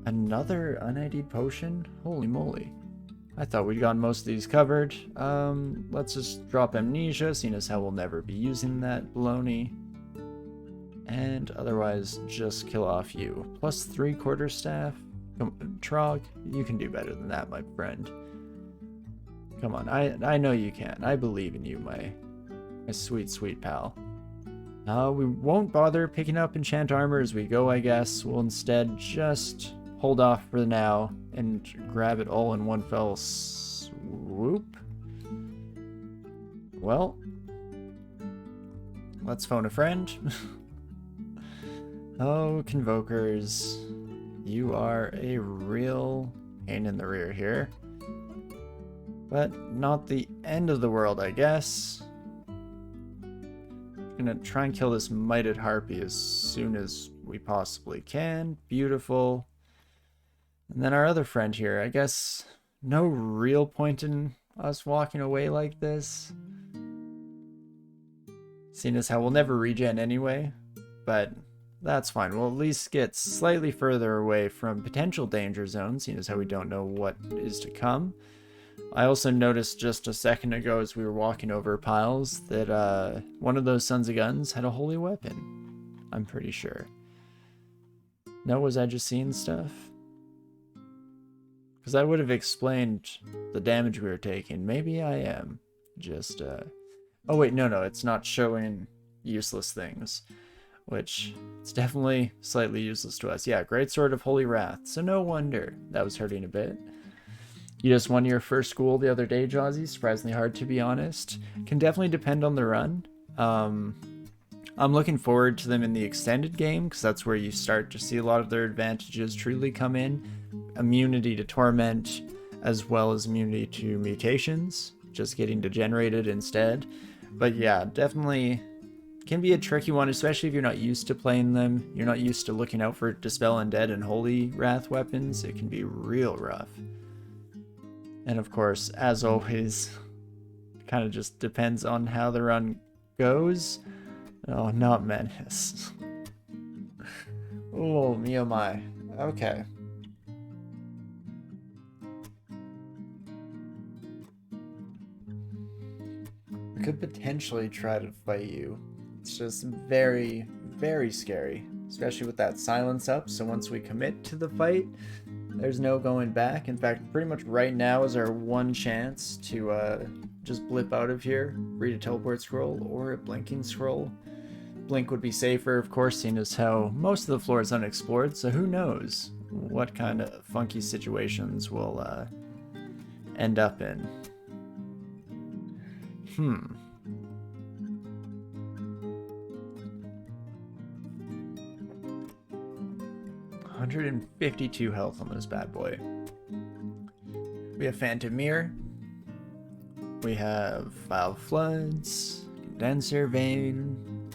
Another un-ID'd potion? Holy moly. I thought we'd gotten most of these covered. Let's just drop Amnesia, seeing as how we'll never be using that baloney. And otherwise, just kill off you. Plus 3 quarterstaff. Trog, you can do better than that, my friend. Come on, I know you can. I believe in you, my sweet, sweet pal. We won't bother picking up enchant armor as we go, I guess. We'll instead just hold off for now and grab it all in one fell swoop. Well, let's phone a friend. Oh, Convokers, you are a real pain in the rear here. But not the end of the world, I guess. Gonna try and kill this Mighted Harpy as soon as we possibly can. Beautiful. And then our other friend here, I guess no real point in us walking away like this. Seeing as how we'll never regen anyway, but that's fine. We'll at least get slightly further away from potential danger zones, seeing as how we don't know what is to come. I also noticed just a second ago as we were walking over piles that one of those Sons of Guns had a holy weapon. I'm pretty sure. No, was I just seeing stuff? Because I would have explained the damage we were taking. Maybe I am. Just, oh wait, no, it's not showing useless things. Which, it's definitely slightly useless to us. Yeah, Great Sword of Holy Wrath. So no wonder that was hurting a bit. You just won your first Ghoul the other day, Jawsy. Surprisingly hard, to be honest. Can definitely depend on the run. I'm looking forward to them in the extended game, because that's where you start to see a lot of their advantages truly come in. Immunity to Torment, as well as immunity to mutations. Just getting degenerated instead. But yeah, definitely can be a tricky one, especially if you're not used to playing them. You're not used to looking out for Dispel Undead and Holy Wrath weapons. It can be real rough. And of course, as always, kind of just depends on how the run goes. Oh, not Menace. Oh, me oh my. Okay. We could potentially try to fight you. It's just very, very scary. Especially with that silence up, so once we commit to the fight, there's no going back. In fact, pretty much right now is our one chance to just blip out of here. Read a teleport scroll or a blinking scroll. Blink would be safer, of course, seeing as how most of the floor is unexplored, so who knows what kind of funky situations we'll end up in. 152 health on this bad boy. We have Phantom Mirror. We have Vile Floods, Condenser Vein.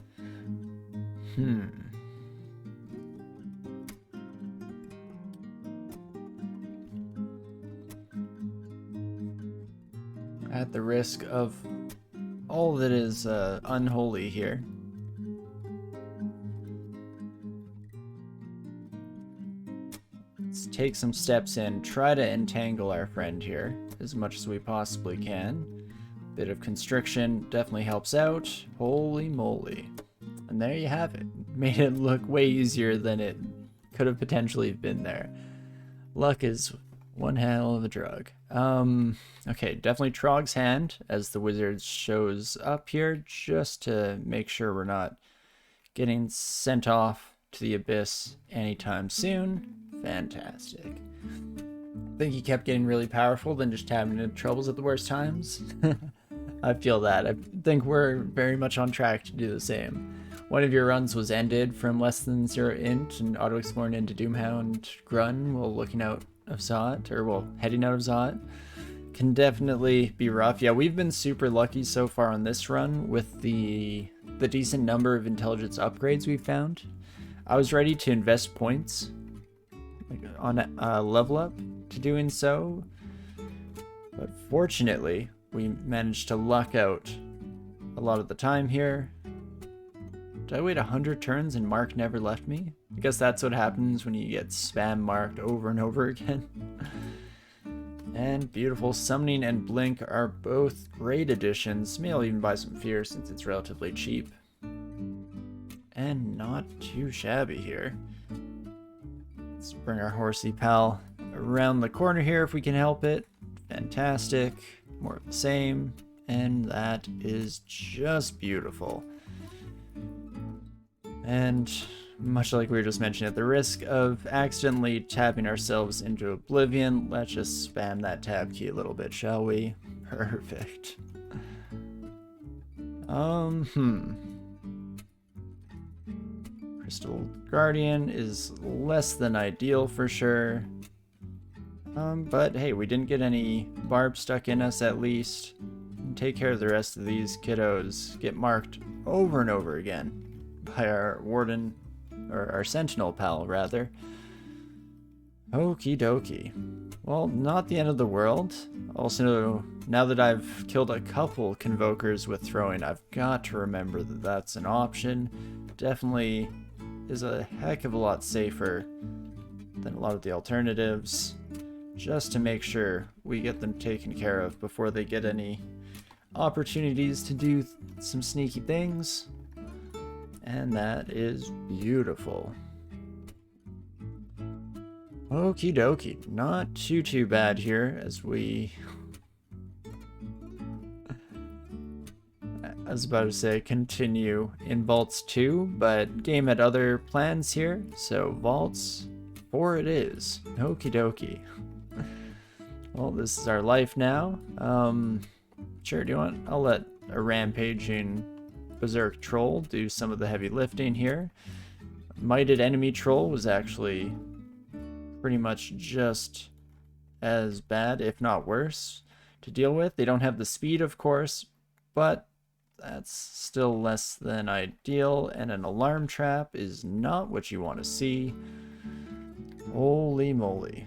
At the risk of all that is unholy here. Let's take some steps in, try to entangle our friend here as much as we possibly can. Bit of constriction definitely helps out. Holy moly. And there you have it. Made it look way easier than it could have potentially been there. Luck is one hell of a drug. Okay, definitely Trog's Hand as the wizard shows up here, just to make sure we're not getting sent off to the abyss anytime soon. Fantastic. I think he kept getting really powerful, then just having into troubles at the worst times. I feel that. I think we're very much on track to do the same. One of your runs was ended from less than 0 int and auto-exploring into Doomhound Grun while looking out of Zot, or well, heading out of Zot. Can definitely be rough. Yeah, we've been super lucky so far on this run with the decent number of intelligence upgrades we've found. I was ready to invest points on a level up to doing so, but fortunately we managed to luck out a lot of the time here. Did I wait 100 turns and Mark never left me? I guess that's what happens when you get spam marked over and over again. And beautiful summoning and blink are both great additions. Maybe I'll even buy some fear since it's relatively cheap. And not too shabby here. Let's bring our horsey pal around the corner here if we can help it. Fantastic. More of the same. And that is just beautiful. And much like we were just mentioning, at the risk of accidentally tapping ourselves into oblivion, let's just spam that tab key a little bit, shall we? Perfect. Crystal Guardian is less than ideal for sure. But hey, we didn't get any barbs stuck in us at least. Take care of the rest of these kiddos. Get marked over and over again by our warden, or our sentinel pal rather. Okie dokie. Well, not the end of the world. Also, now that I've killed a couple convokers with throwing, I've got to remember that that's an option. Definitely is a heck of a lot safer than a lot of the alternatives, just to make sure we get them taken care of before they get any opportunities to do some sneaky things. And that is beautiful. Okie dokie. Not too bad here as we... I was about to say continue in Vaults 2, but game had other plans here, so Vaults 4 it is. Okie dokie. Well, this is our life now. Sure, do you want... I'll let a rampaging Berserk troll do some of the heavy lifting here. Mighted enemy troll was actually pretty much just as bad, if not worse, to deal with. They don't have the speed, of course, but that's still less than ideal, and an alarm trap is not what you want to see. Holy moly.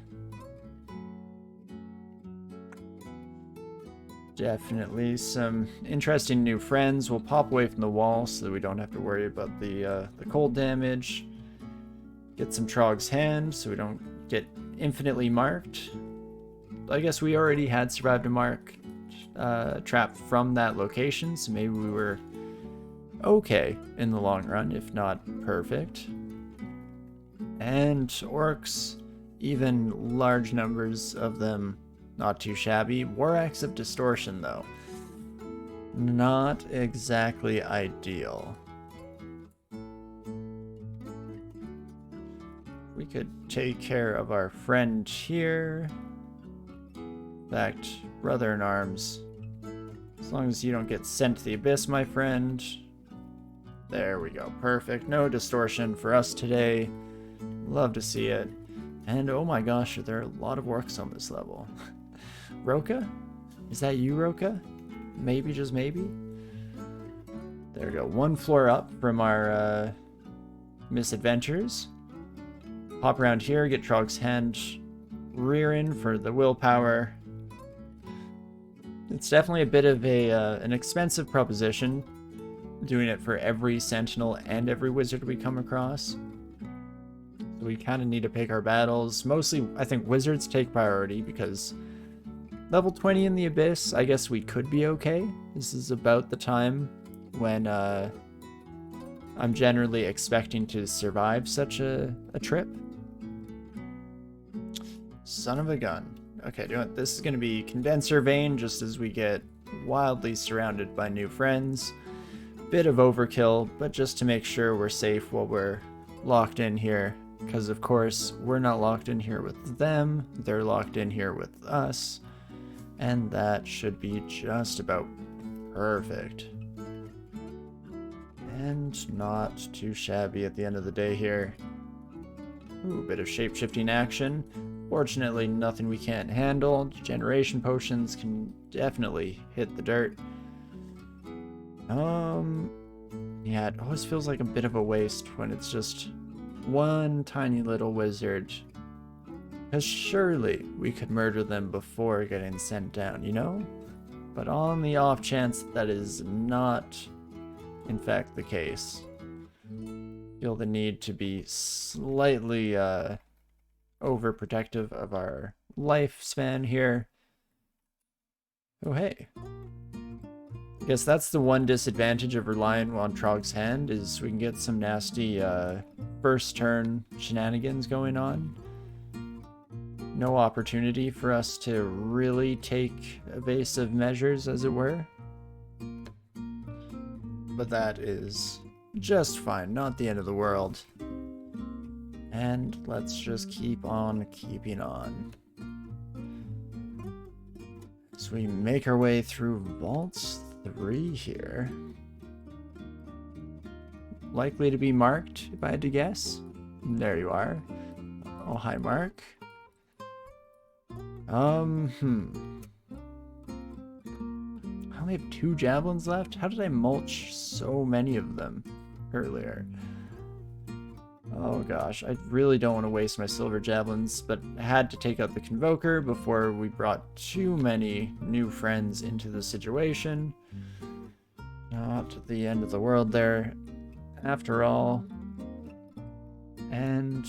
Definitely some interesting new friends. We'll pop away from the wall so that we don't have to worry about the cold damage. Get some Trog's Hand so we don't get infinitely marked. I guess we already had survived a mark trap from that location, so maybe we were okay in the long run, if not perfect. And orcs, even large numbers of them, not too shabby. War Axe of Distortion, though. Not exactly ideal. We could take care of our friend here. In fact, brother in arms. As long as you don't get sent to the abyss, my friend. There we go. Perfect. No distortion for us today. Love to see it. And oh my gosh, there are a lot of orcs on this level. Roka? Is that you, Roka? Maybe, just maybe? There we go. One floor up from our misadventures. Pop around here, get Trog's Hand rearing for the willpower. It's definitely a bit of an expensive proposition, doing it for every sentinel and every wizard we come across. So we kind of need to pick our battles. Mostly, I think wizards take priority because level 20 in the Abyss, I guess we could be okay. This is about the time when I'm generally expecting to survive such a trip. Son of a gun. Okay, this is going to be Condenser Vein just as we get wildly surrounded by new friends. Bit of overkill, but just to make sure we're safe while we're locked in here. Because of course, we're not locked in here with them, they're locked in here with us. And that should be just about perfect. And not too shabby at the end of the day here. Ooh, bit of shape-shifting action. Fortunately, nothing we can't handle. Generation potions can definitely hit the dirt. Yeah, it always feels like a bit of a waste when it's just one tiny little wizard. Because surely we could murder them before getting sent down, you know? But on the off chance that is not, in fact, the case. feel the need to be slightly overprotective of our lifespan here. Oh, hey. I guess that's the one disadvantage of relying on Trog's Hand, is we can get some nasty first turn shenanigans going on. No opportunity for us to really take evasive measures, as it were. But that is just fine, not the end of the world. And let's just keep on keeping on. So we make our way through Vaults 3 here. Likely to be marked, if I had to guess. There you are. Oh, hi, Mark. I only have 2 javelins left? How did I mulch so many of them earlier? Oh gosh, I really don't want to waste my silver javelins, but I had to take out the Convoker before we brought too many new friends into the situation. Not the end of the world there, after all. And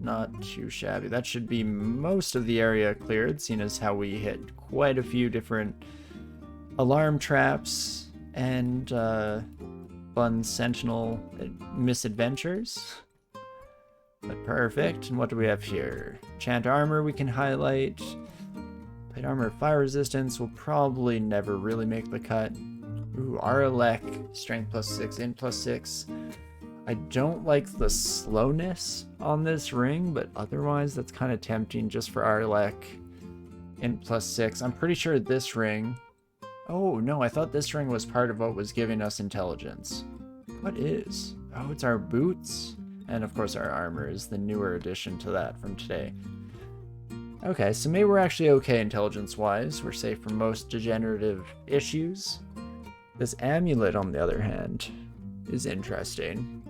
not too shabby. That should be most of the area cleared, seeing as how we hit quite a few different alarm traps and fun sentinel misadventures. But perfect. And what do we have here? Chant armor we can highlight. Plate armor fire resistance will probably never really make the cut. Ooh, Aralek, strength +6, int +6. I don't like the slowness on this ring, but otherwise that's kind of tempting just for Aralek. Int +6. I'm pretty sure this ring... Oh, no, I thought this ring was part of what was giving us intelligence. What is? Oh, it's our boots. And of course our armor is the newer addition to that from today. Okay, so maybe we're actually okay intelligence-wise. We're safe from most degenerative issues. This amulet, on the other hand, is interesting.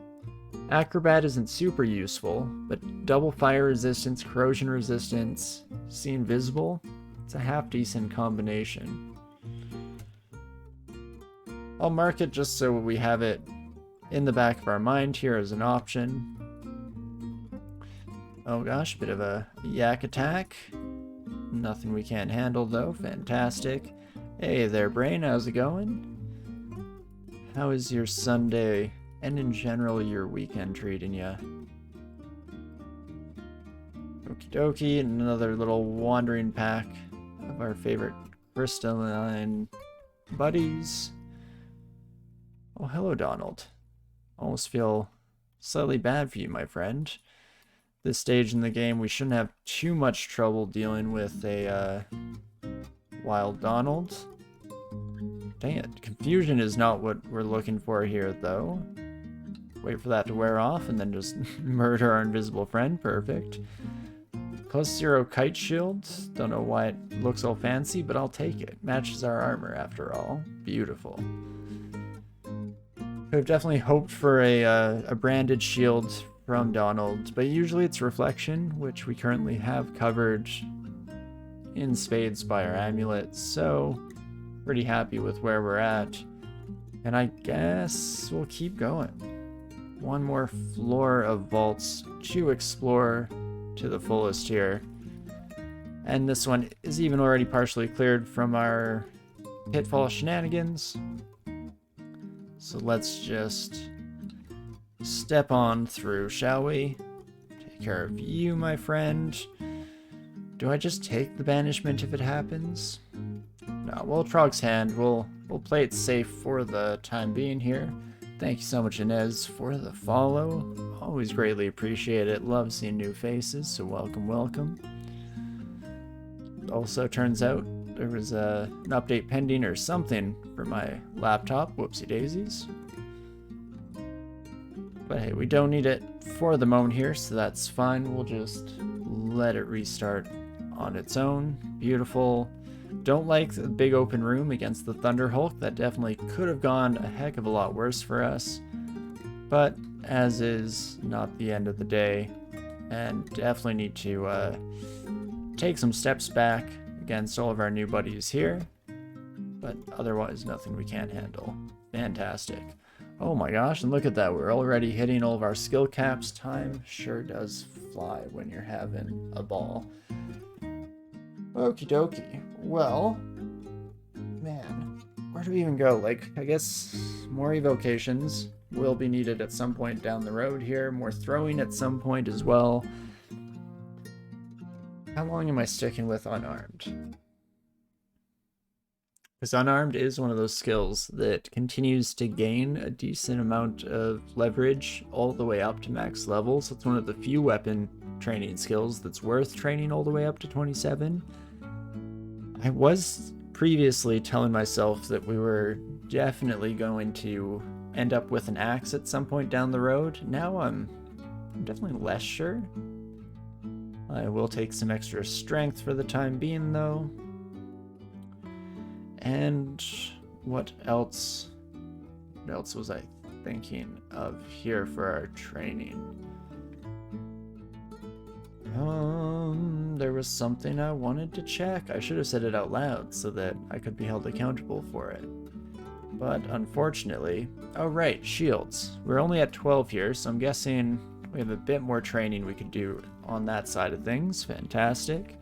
Acrobat isn't super useful, but double fire resistance, corrosion resistance, see invisible, it's a half-decent combination. I'll mark it just so we have it in the back of our mind here as an option. Oh gosh, bit of a yak attack. Nothing we can't handle though, fantastic. Hey there, Brain, how's it going? How is your Sunday, and in general your weekend treating ya? Okie dokie, another little wandering pack of our favorite crystalline buddies. Oh, hello, Donald. Almost feel slightly bad for you, my friend. This stage in the game, we shouldn't have too much trouble dealing with a wild Donald. Dang it, confusion is not what we're looking for here, though. Wait for that to wear off and then just murder our invisible friend. Perfect. +0 kite shield. Don't know why it looks all fancy, but I'll take it. Matches our armor, after all. Beautiful. I've definitely hoped for a branded shield from Donald, but usually it's reflection, which we currently have covered in spades by our amulet, so pretty happy with where we're at. And I guess we'll keep going. One more floor of vaults to explore to the fullest here. And this one is even already partially cleared from our pitfall shenanigans. So let's just step on through, shall we? Take care of you, my friend. Do I just take the banishment if it happens? No, well, Trog's Hand, we'll play it safe for the time being here. Thank you so much, Inez, for the follow. Always greatly appreciate it. Love seeing new faces, so welcome, welcome. Also, turns out there was an update pending or something for my laptop. Whoopsie daisies. But hey, we don't need it for the moment here, so that's fine. We'll just let it restart on its own. Beautiful. Don't like the big open room against the Thunder Hulk. That definitely could have gone a heck of a lot worse for us. But as is, not the end of the day. And definitely need to take some steps back against all of our new buddies here. But otherwise, nothing we can't handle. Fantastic. Oh my gosh, and look at that. We're already hitting all of our skill caps. Time sure does fly when you're having a ball. Okie dokie. Well, man, where do we even go? Like, I guess more evocations will be needed at some point down the road here. More throwing at some point as well. How long am I sticking with unarmed? Because unarmed is one of those skills that continues to gain a decent amount of leverage all the way up to max level. So it's one of the few weapon training skills that's worth training all the way up to 27. I was previously telling myself that we were definitely going to end up with an axe at some point down the road. Now I'm definitely less sure. I will take some extra strength for the time being though. And what else was I thinking of here for our training? There was something I wanted to check. I should have said it out loud so that I could be held accountable for it. But unfortunately, oh right, shields. We're only at 12 here, so I'm guessing we have a bit more training we could do on that side of things. Fantastic.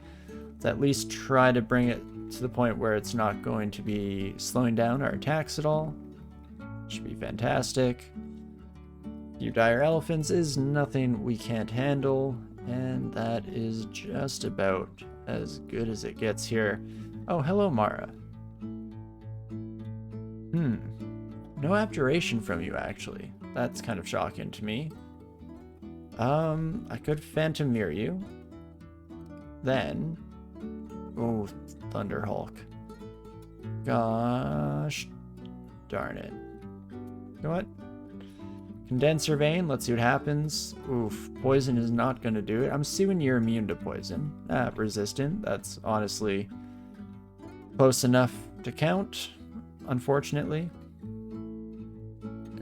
Let's at least try to bring it to the point where it's not going to be slowing down our attacks at all. Should be fantastic. Few dire elephants is nothing we can't handle, and that is just about as good as it gets here. Oh, hello, Mara. No abjuration from you, actually. That's kind of shocking to me. I could Phantom Mirror you. Then... oh, Thunderhulk. Gosh darn it. You know what? Condenser Vein, let's see what happens. Oof, poison is not going to do it. I'm assuming you're immune to poison. Resistant, that's honestly close enough to count, unfortunately.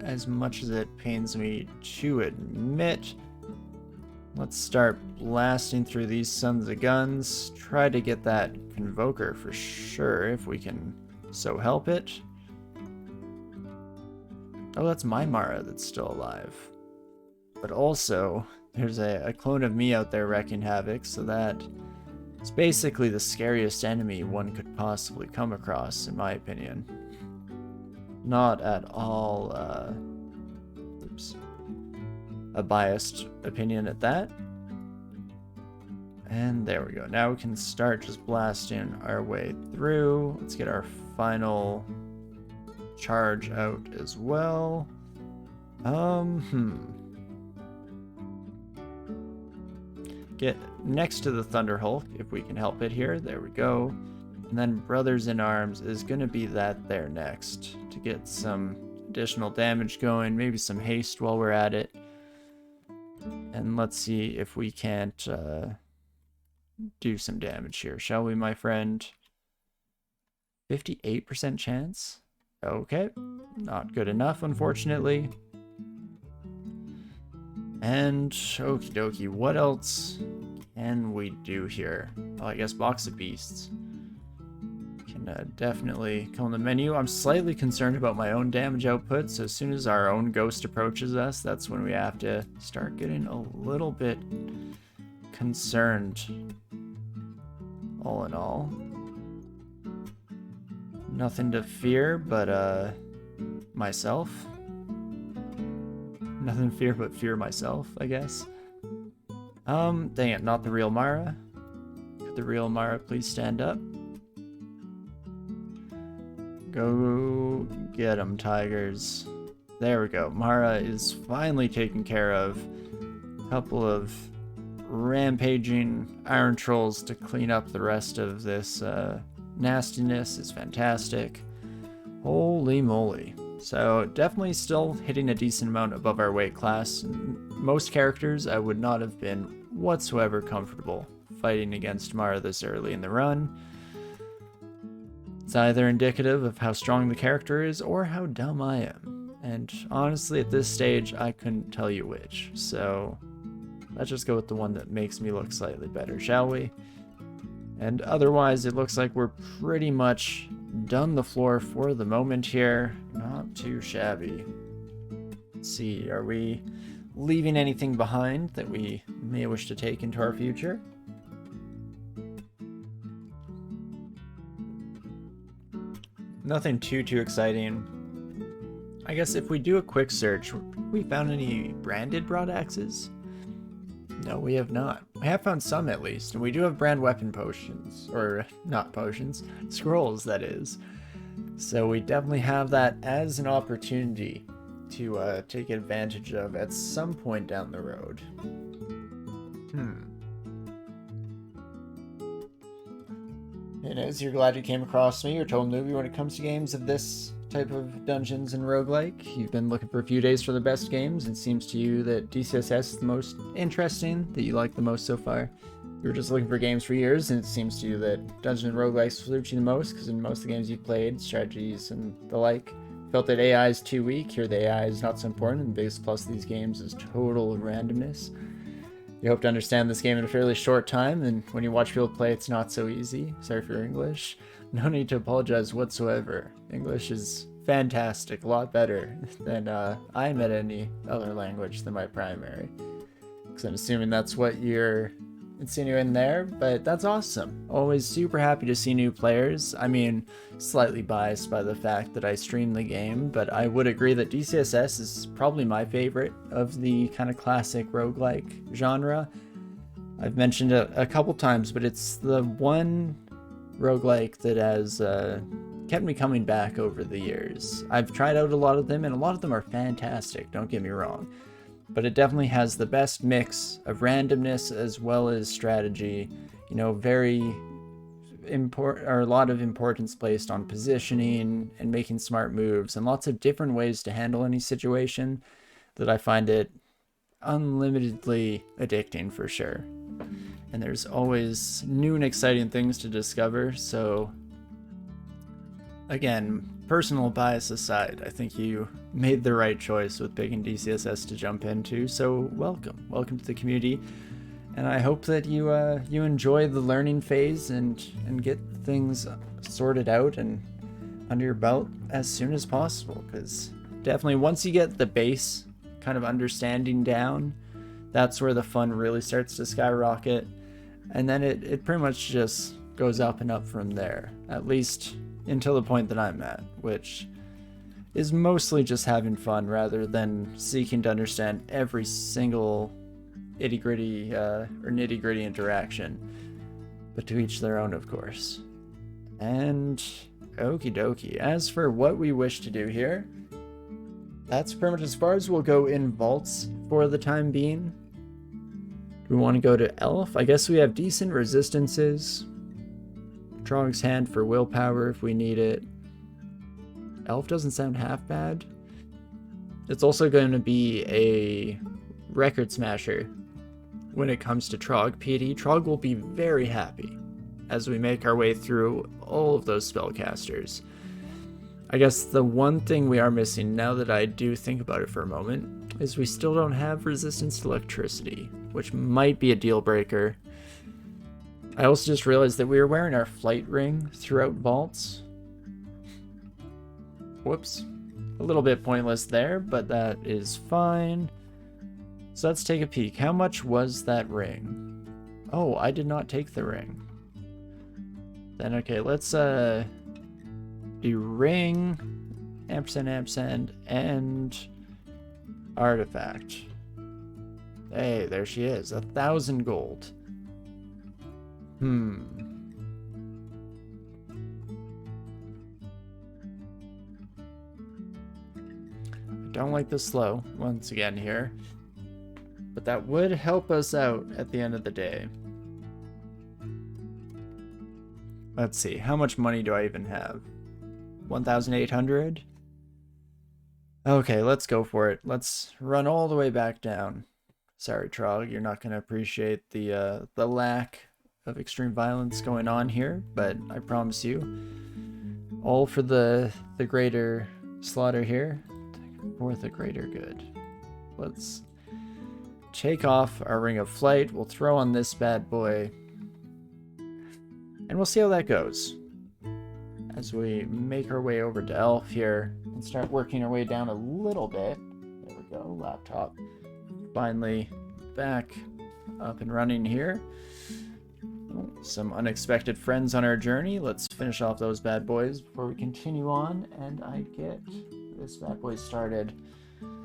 As much as it pains me to admit. Let's start blasting through these sons of guns. Try to get that Convoker for sure, if we can so help it. Oh, that's my Mara that's still alive. But also, there's a clone of me out there wrecking havoc, so that it's basically the scariest enemy one could possibly come across, in my opinion. Not at all, a biased opinion at that. And there we go. Now we can start just blasting our way through. Let's get our final charge out as well. Get next to the Thunderhulk if we can help it here. There we go. And then Brothers in Arms is going to be that there next to get some additional damage going, maybe some haste while we're at it. And let's see if we can't do some damage here, shall we, my friend? 58% chance? Okay, not good enough, unfortunately. And okie dokie, what else can we do here? Oh, I guess Box of Beasts. Can definitely come on the menu. I'm slightly concerned about my own damage output, so as soon as our own ghost approaches us, that's when we have to start getting a little bit concerned. All in all, nothing to fear but myself. Nothing to fear but fear myself, I guess. Dang it, not the real Mara. Could the real Mara please stand up? Go get 'em, tigers. There we go. Mara is finally taken care of. A couple of rampaging iron trolls to clean up the rest of this nastiness is fantastic. Holy moly. So definitely still hitting a decent amount above our weight class. Most characters I would not have been whatsoever comfortable fighting against Mara this early in the run. It's either indicative of how strong the character is or how dumb I am. And honestly, at this stage, I couldn't tell you which. So let's just go with the one that makes me look slightly better, shall we? And otherwise, it looks like we're pretty much done the floor for the moment here. Not too shabby. Let's see, are we leaving anything behind that we may wish to take into our future? Nothing too exciting. I guess if we do a quick search, we found any branded broadaxes? No, we have not. We have found some at least, and we do have brand weapon potions, or not potions, scrolls that is. So we definitely have that as an opportunity to take advantage of at some point down the road. And as you're glad you came across me, you're a total newbie when it comes to games of this type of dungeons and roguelike. You've been looking for a few days for the best games. It seems to you that DCSS is the most interesting, that you like the most so far. You were just looking for games for years, and it seems to you that dungeon and roguelikes suit you the most, because in most of the games you've played, strategies and the like, felt that AI is too weak. Here the AI is not so important, and the biggest plus of these games is total randomness. You hope to understand this game in a fairly short time, and when you watch people play, it's not so easy. Sorry for your English. No need to apologize whatsoever. English is fantastic, a lot better than I'm at any other language than my primary. Because I'm assuming that's what you're insinuating there, but that's awesome. Always super happy to see new players. I mean, slightly biased by the fact that I stream the game, but I would agree that DCSS is probably my favorite of the kind of classic roguelike genre. I've mentioned it a couple times, but it's the one roguelike that has kept me coming back over the years. I've tried out a lot of them, and a lot of them are fantastic, don't get me wrong. But it definitely has the best mix of randomness as well as strategy. You know, a lot of importance placed on positioning and making smart moves, and lots of different ways to handle any situation that I find it unlimitedly addicting for sure. And there's always new and exciting things to discover, so again, personal bias aside, I think you made the right choice with picking DCSS to jump into, so welcome to the community, and I hope that you enjoy the learning phase and get things sorted out and under your belt as soon as possible, because definitely once you get the base kind of understanding down, that's where the fun really starts to skyrocket, and then it pretty much just goes up and up from there, at least until the point that I'm at, which is mostly just having fun rather than seeking to understand every single itty-gritty or nitty-gritty interaction. But to each their own, of course. And okie dokie. As for what we wish to do here, that's pretty much as far as we'll go in vaults for the time being. Do we want to go to Elf? I guess we have decent resistances. Trog's Hand for willpower if we need it. Elf doesn't sound half bad. It's also going to be a record smasher when it comes to Trog PD. Trog will be very happy as we make our way through all of those spellcasters. I guess the one thing we are missing, now that I do think about it for a moment, is we still don't have resistance to electricity, which might be a deal breaker. I also just realized that we were wearing our flight ring throughout vaults. Whoops. A little bit pointless there, but that is fine. So let's take a peek. How much was that ring? Oh, I did not take the ring. Then, okay, let's do ring, ampersand, and artifact. Hey, there she is. 1,000 gold. I don't like the slow once again here, but that would help us out at the end of the day. Let's see, how much money do I even have? 1,800? Okay, let's go for it. Let's run all the way back down. Sorry, Trog, you're not going to appreciate the lack of extreme violence going on here, but I promise you, all for the greater slaughter here, for the greater good. Let's take off our Ring of Flight, we'll throw on this bad boy, and we'll see how that goes as we make our way over to Elf here and start working our way down a little bit. There we go, laptop. Finally back up and running here. Some unexpected friends on our journey. Let's finish off those bad boys before we continue on, and I get this bad boy started.